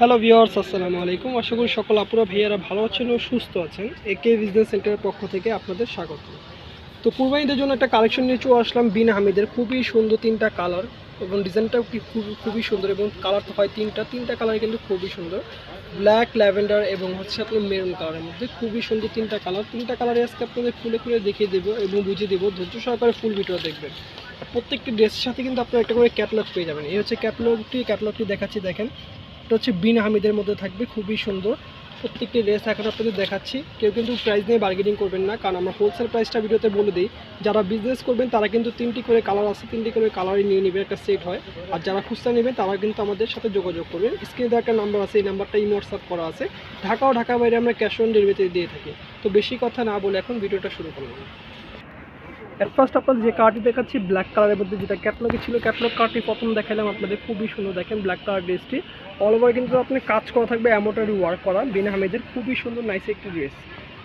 Hello viewers, আসসালামু আলাইকুম। আশা করি সকল আপুরা ভাইয়ারা ভালো আছেন ও সুস্থ আছেন। একে বিজনেস সেন্টারের পক্ষ থেকে আপনাদের স্বাগত। তো কুরবানিদের জন্য একটা কালেকশন নিয়ে চলে আসলাম বিন হামিদের। খুবই সুন্দর তিনটা কালার এবং ডিজাইনটাও খুবই সুন্দর এবং কালার তো হয় তিনটা কালার কিন্তু খুবই সুন্দর। ব্ল্যাক, ল্যাভেন্ডার এবং হচ্ছে আপনার মেরুন কালারের মধ্যে খুবই সুন্দর তিনটা কালারে আজকে আপনাদের খুলে খুলে দেখিয়ে দেবো এবং বুঝিয়ে দেবো। ধৈর্য সহকারে ফুল ভিডিও দেখবেন। আর প্রত্যেকটি ড্রেসের সাথে কিন্তু আপনারা একটা করে ক্যাটলগ পেয়ে যাবেন। এই হচ্ছে ক্যাটলগটি দেখাচ্ছি, দেখেন। এটা হচ্ছে বিন হামিদের মধ্যে থাকবে, খুবই সুন্দর প্রত্যেকটি ড্রেস এখন আপনাদের দেখাচ্ছি। কেউ কিন্তু প্রাইস নিয়ে বার্গেনিং করবেন না, কারণ আমরা হোলসেল প্রাইসটা ভিডিওতে বলে দিই। যারা বিজনেস করবেন তারা কিন্তু তিনটি করে কালার আছে, তিনটি করে কালারই নিয়ে নেবে, একটা সেট হয়। আর যারা খুচরা নেবেন তারা কিন্তু আমাদের সাথে যোগাযোগ করবেন। স্ক্রিনে একটা নাম্বার আছে, এই নাম্বারটা হোয়াটসঅ্যাপ করা আছে। ঢাকা ও ঢাকা বাইরে আমরা ক্যাশ অন ডেলিভারিতে দিয়ে থাকি। তো বেশি কথা না বলে এখন ভিডিওটা শুরু করলাম। এট ফার্স্ট আপনাদের যে কার্ডটি দেখাচ্ছি ব্ল্যাক কালারের মধ্যে, যেটা ক্যাটলগে ছিল, ক্যাটলগ কার্ডটি প্রথম দেখালাম আপনাদের। খুবই সুন্দর, দেখেন ব্ল্যাক কালার ড্রেসটি অল ওভার কিন্তু আপনি কাজ করা থাকবে, এমব্রয়ডারি ওয়ার্ক করা বিন হামিদের। খুবই সুন্দর নাইস একটি ড্রেস।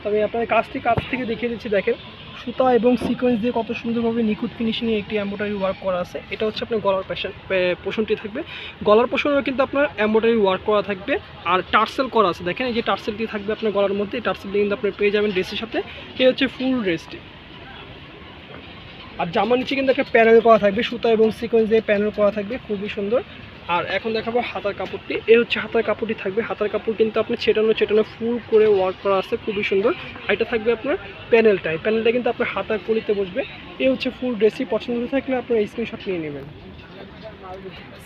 তবে আপনার কাছ থেকে দেখিয়ে দিচ্ছি, দেখেন সুতা এবং সিকোয়েন্স দিয়ে কত সুন্দরভাবে নিখুঁত ফিনিশিংয়ে একটি এমব্রয়ডারি ওয়ার্ক করা আছে। এটা হচ্ছে আপনার গলার পোষণটি থাকবে, গলার পোষণেও কিন্তু আপনার এমব্রয়ডারি ওয়ার্ক করা থাকবে। আর টার্সেল করা আছে, দেখেন এই যে টার্সেলটি থাকবে আপনার গলার মধ্যে, এই টার্সেলটি কিন্তু আপনি পেয়ে যাবেন ড্রেসের সাথে। এই হচ্ছে ফুল ড্রেসটি। আর জামার নিচে কিন্তু একটা প্যানেল করা থাকবে, সুতা এবং সিকোয়েন্স দিয়ে প্যানেল করা থাকবে, খুবই সুন্দর। আর এখন দেখাবো হাতার কাপড়টি। এই হচ্ছে হাতার কাপড়টি থাকবে। হাতার কাপড় কিন্তু আপনি ছেটানো ফুল করে ওয়ার্ক করা আছে, খুবই সুন্দর। আর এটা থাকবে আপনার প্যানেলটা কিন্তু আপনার হাতার কলিতে বসবে। এই হচ্ছে ফুল ড্রেসই। পছন্দ থাকলে আপনার স্ক্রিনশট নিয়ে নেবেন।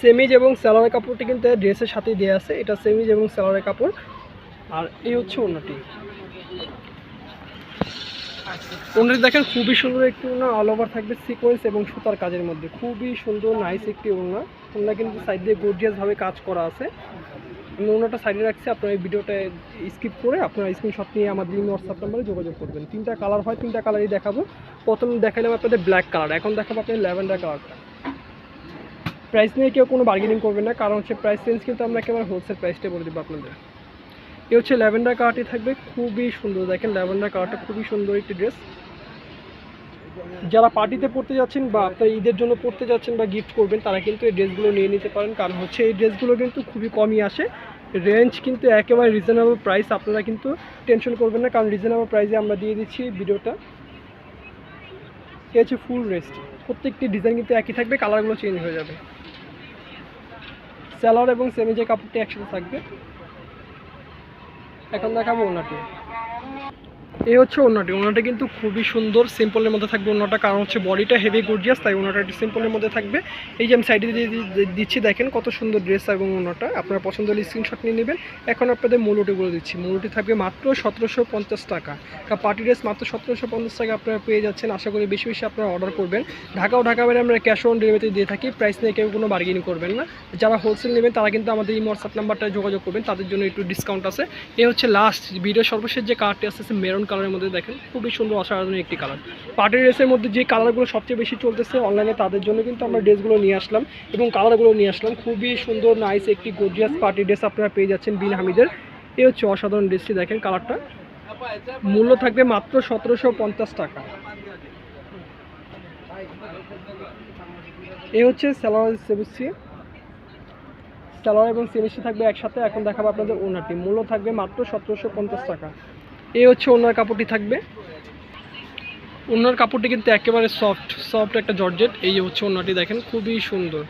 সেমিজ এবং সালোয়ারের কাপড়টি কিন্তু ড্রেসের সাথেই দেওয়া আছে, এটা সেমিজ এবং সালোয়ারের কাপড়। আর এই হচ্ছে ওড়নাটি। ওড়নাটি দেখেন খুবই সুন্দর একটি ওড়না, অল ওভার থাকবে সিকোয়েন্স এবং সুতার কাজের মধ্যে, খুবই সুন্দর নাইস একটি ওড়না। ওড়না কিন্তু সাইড দিয়ে গর্জিয়াসভাবে কাজ করা আছে। আমি ওড়নাটা সাইডে রাখছি, আপনার এই ভিডিওটা স্কিপ করে আপনারা স্ক্রিনশট নিয়ে আমাদের হোয়াটসঅ্যাপ নাম্বারে যোগাযোগ করবেন। তিনটা কালার হয়, তিনটা কালারই দেখাবো। প্রথম দেখালাম আপনাদের ব্ল্যাক কালার, এখন দেখাবো আপনাদের ল্যাভেন্ডার কালারটা। প্রাইস নিয়ে কেউ কোনো বার্গেনিং করবেন না, কারণ হচ্ছে প্রাইস রেঞ্জ কিন্তু আমরা একেবারে হোলসেল প্রাইসটা বলে দেবো আপনাদের। এই হচ্ছে ল্যাভেন্ডার কালারটি থাকবে, খুবই সুন্দর। দেখেন ল্যাভেন্ডার কালারটা খুবই সুন্দর একটি ড্রেস। যারা পার্টিতে পড়তে যাচ্ছেন বা আপনার ঈদের জন্য পড়তে যাচ্ছেন বা গিফট করবেন, তারা কিন্তু এই ড্রেসগুলো নিয়ে নিতে পারেন, কারণ হচ্ছে এই ড্রেসগুলো কিন্তু খুবই কমই আসে। রেঞ্জ কিন্তু একেবারে রিজনেবল প্রাইস, আপনারা কিন্তু টেনশন করবেন না, কারণ রিজনেবল প্রাইসে আমরা দিয়ে দিচ্ছি ভিডিওটা। এই হচ্ছে ফুল ড্রেসটি। প্রত্যেকটি ডিজাইন কিন্তু একই থাকবে, কালারগুলো চেঞ্জ হয়ে যাবে। সালোয়ার এবং সেমিজের কাপড়টি একসাথে থাকবে। এখন দেখাবো ওড়নাটি। এই হচ্ছে ওড়নাটা কিন্তু খুবই সুন্দর, সিম্পলের মধ্যে থাকবে ওড়নাটা, কারণ হচ্ছে বডিটা হেভি গর্জিয়াস, তাই ওড়নাটা একটু সিম্পলের মধ্যে থাকবে। এই যে আমি সাইডে দিয়ে দিচ্ছি, দেখেন কত সুন্দর ড্রেস এবং ওড়নাটা। আপনার পছন্দ হলে স্ক্রিনশট নিয়ে নেবেন। এখন আপনাদের মূল্যটি বলে দিচ্ছি। মূল্যটি থাকবে মাত্র 1750 টাকা। পার্টি ড্রেস মাত্র 1750 টাকা আপনারা পেয়ে যাচ্ছেন। আশা করি বেশি বেশি আপনারা অর্ডার করবেন। ঢাকা বাইরে আমরা ক্যাশ অন ডেলিভারিতে দিয়ে থাকি, প্রাইস নিয়ে কেউ কোনো বার্গেনিং করবেন না। যারা হোলসেল নেবেন তারা কিন্তু আমাদের এই হোয়াটসঅ্যাপ নাম্বারটা যোগাযোগ করবেন, তাদের জন্য একটু ডিসকাউন্ট আছে। এই হচ্ছে লাস্ট ভিডিও সর্বশেষ যে কালারটি আছে মেরুন কালারের মধ্যে, দেখেন খুবই সুন্দর অসাধারণ একটি কালার। পার্টি ড্রেসের মধ্যে যে কালারগুলো সবচেয়ে বেশি চলতেছে অনলাইনে, তাদের জন্য কিন্তু আমরা ড্রেসগুলো নিয়ে আসলাম এবং কালারগুলো নিয়ে আসলাম। খুবই সুন্দর নাইস একটি গর্জিয়াস পার্টি ড্রেস আপনারা পেয়ে যাচ্ছেন বিন হামিদের। এই হচ্ছে অসাধারণ ড্রেসটি, দেখেন কালারটা। মূল্য থাকবে মাত্র 1750 টাকা। এই হচ্ছে সালোয়ার এবং সেমিসি থাকবে একসাথে। এখন দেখাবো আপনাদের ওড়নাটি। মূল্য থাকবে মাত্র 1750 টাকা। এই হচ্ছে ওড়নার কাপড়টি থাকবে। ওড়নার কাপড়টি কিন্তু একেবারে সফট একটা জর্জেট। এই হচ্ছে ওড়নাটি, দেখেন খুবই সুন্দর।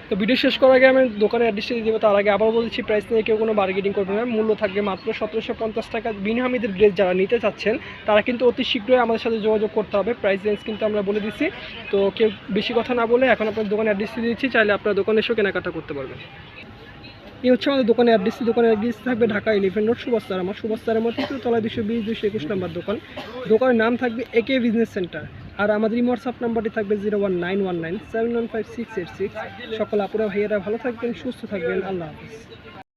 তো ভিডিও শেষ করার আগে আমি দোকানের অ্যাড্রেসটা দিয়ে দেবো, তার আগে আবার বলছি প্রাইস নিয়ে কেউ কোনো বার্গেনিং করবে না। মূল্য থাকবে মাত্র 1750 টাকা। বিন হামিদের ড্রেস যারা নিতে চাচ্ছেন তারা কিন্তু অতি শীঘ্রই আমাদের সাথে যোগাযোগ করতে হবে। প্রাইস রেঞ্জ কিন্তু আমরা বলে দিচ্ছি। তো কেউ বেশি কথা না বলে এখন আপনার দোকানের অ্যাড্রেসটি দিচ্ছি, চাইলে আপনার দোকানে এসেও কেনাকাটা করতে পারবেন। এই হচ্ছে আমাদের দোকানের অ্যাড্রেস থাকবে ঢাকা 11 রোড সুভাষতার আমার সুভাষতারের মধ্যে তলায় 220-221 নম্বর দোকানের নাম থাকবে একে বিজনেস সেন্টার। আর আমাদের হোয়াটসঅ্যাপ নাম্বারটি থাকবে 01919715686। সকল আপুরা ভাইয়েরা ভালো থাকবেন, সুস্থ থাকবেন। আল্লাহ হাফিজ।